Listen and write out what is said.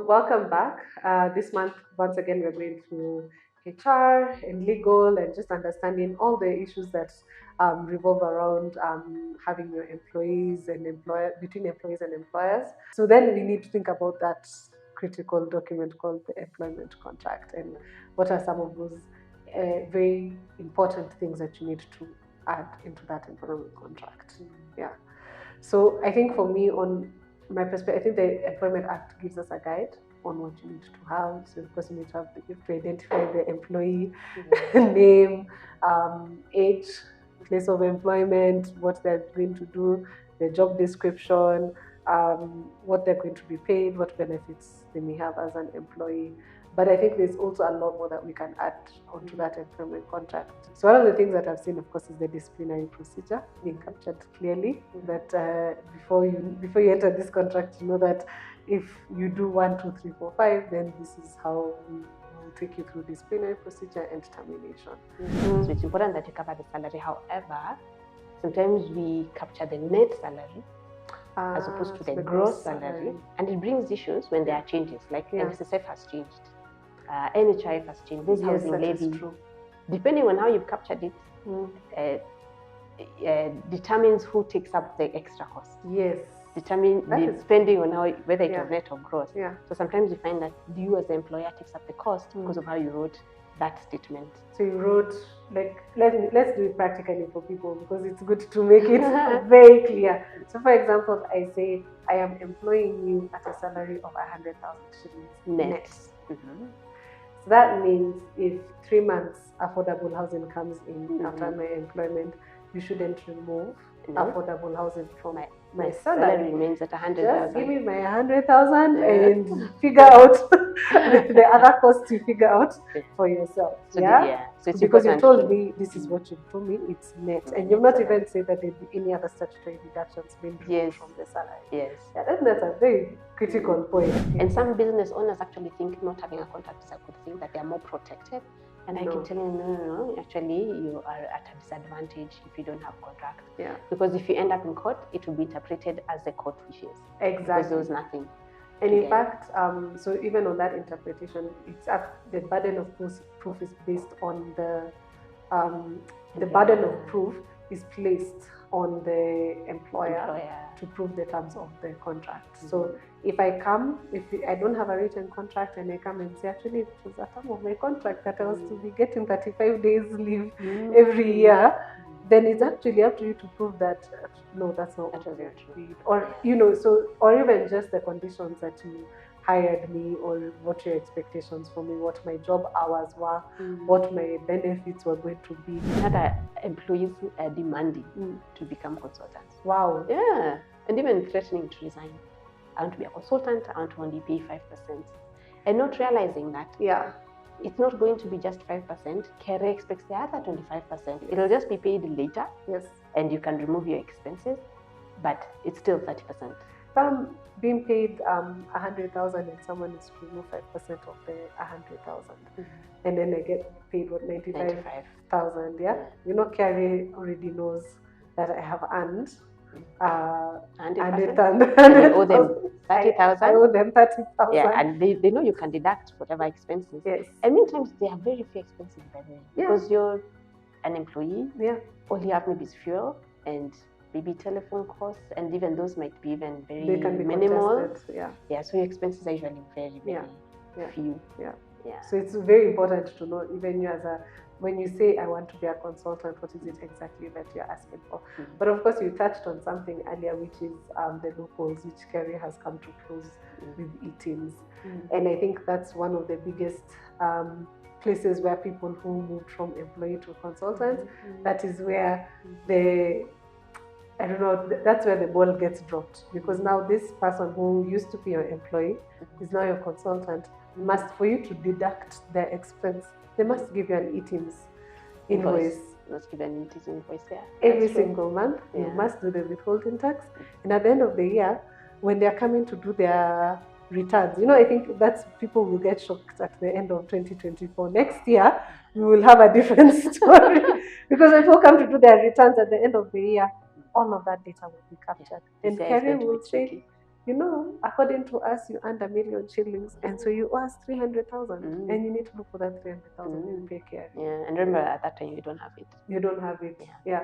Welcome back. This month, once again, we're going through HR and legal and just understanding all the issues that revolve around having your employees and between employees and employers. So then we need to think about that critical document called the employment contract and what are some of those very important things that you need to add into that employment contract. Yeah. So I think for me, on my perspective, I think the Employment Act gives us a guide on what you need to have. So of course you need to identify the employee, name, age, place of employment, what they're going to do, the job description, what they're going to be paid, what benefits they may have as an employee. But I think there's also a lot more that we can add onto that employment contract. So one of the things that I've seen, of course, is the disciplinary procedure being captured clearly. That before you enter this contract, you know that if you do 1, 2, 3, 4, 5, then this is how we will take you through disciplinary procedure and termination. So it's important that you cover the salary. However, sometimes we capture the net salary as opposed to the gross salary, and it brings issues when there are changes. Like NSSF has changed. NHIF has changed. This housing levy, depending on how you've captured it, determines who takes up the extra cost. Yes. Depending on whether it was net or gross. Yeah. So sometimes you find that you as the employer takes up the cost because of how you wrote that statement. So you wrote, like, let's do it practically for people because it's good to make it very clear. So for example, I say I am employing you at a salary of 100,000 shillings net. So that means if 3 months affordable housing comes in after my employment, you shouldn't remove affordable housing from my salary. Remains at 100,000. Just give me my 100,000 and figure out the other costs you figure out for yourself. So so because you told me this is what you told me, it's net, and you've not even said that there'd be any other statutory deductions being removed from the salary. Yes. Yeah, that's a very critical point. And some business owners actually think not having a contract is a good thing, that they are more protected. And I can tell you, no, actually you are at a disadvantage if you don't have a contract. Yeah. Because if you end up in court, it will be interpreted as the court wishes. Exactly. Because there was nothing. And in fact, so even on that interpretation, the burden of proof is based on the burden of proof is placed on the employer to prove the terms of the contract. So if I don't have a written contract and I come and say, actually it was a term of my contract that I was to be getting 35 days leave every year, then it's actually up to you to prove that no, that's not what you agreed, or or even just the conditions that you hired me, or what your expectations for me, what my job hours were, what my benefits were going to be. Other employees are demanding to become consultants. Wow. Yeah, and even threatening to resign. I want to be a consultant, I want to only pay 5%. And not realizing that it's not going to be just 5%. KIOI expects the other 25%. It'll just be paid later. Yes. And you can remove your expenses, but it's still 30%. If I'm being paid 100,000 and someone is to remove 5% of the 100,000, and then I get paid 95,000. Yeah. KIOI already knows that I have earned 100,000. I owe them 30,000. I owe them 30,000. Yeah, and they know you can deduct whatever expenses. Yes. And many times they are very few expenses, by the way, because you're an employee. Yeah. All you have maybe is fuel and maybe telephone costs, and even those might be even very minimal. Contested. Yeah. So your expenses are usually very, very few. Yeah. So it's very important to know, even you when you say I want to be a consultant, what is it exactly that you're asking for? But of course, you touched on something earlier, which is the loopholes, which KIOI has come to close with e-teams. And I think that's one of the biggest places where people who moved from employee to consultant, that is where that's where the ball gets dropped, because now this person who used to be your employee is now your consultant. For you to deduct their expense, they must give you an e-teams invoice. Must give an e-teams invoice, every single month. You must do the withholding tax, and at the end of the year, when they are coming to do their returns, I think that's people will get shocked at the end of 2024. Next year, we will have a different story because when people come to do their returns at the end of the year, all of that data will be captured. And KIOI will say, you know, according to us, you earned 1,000,000 shillings, and so you owe us 300,000, and you need to look for that 300,000 and pay KIOI. Yeah, and remember at that time you don't have it. You don't have it. Yeah.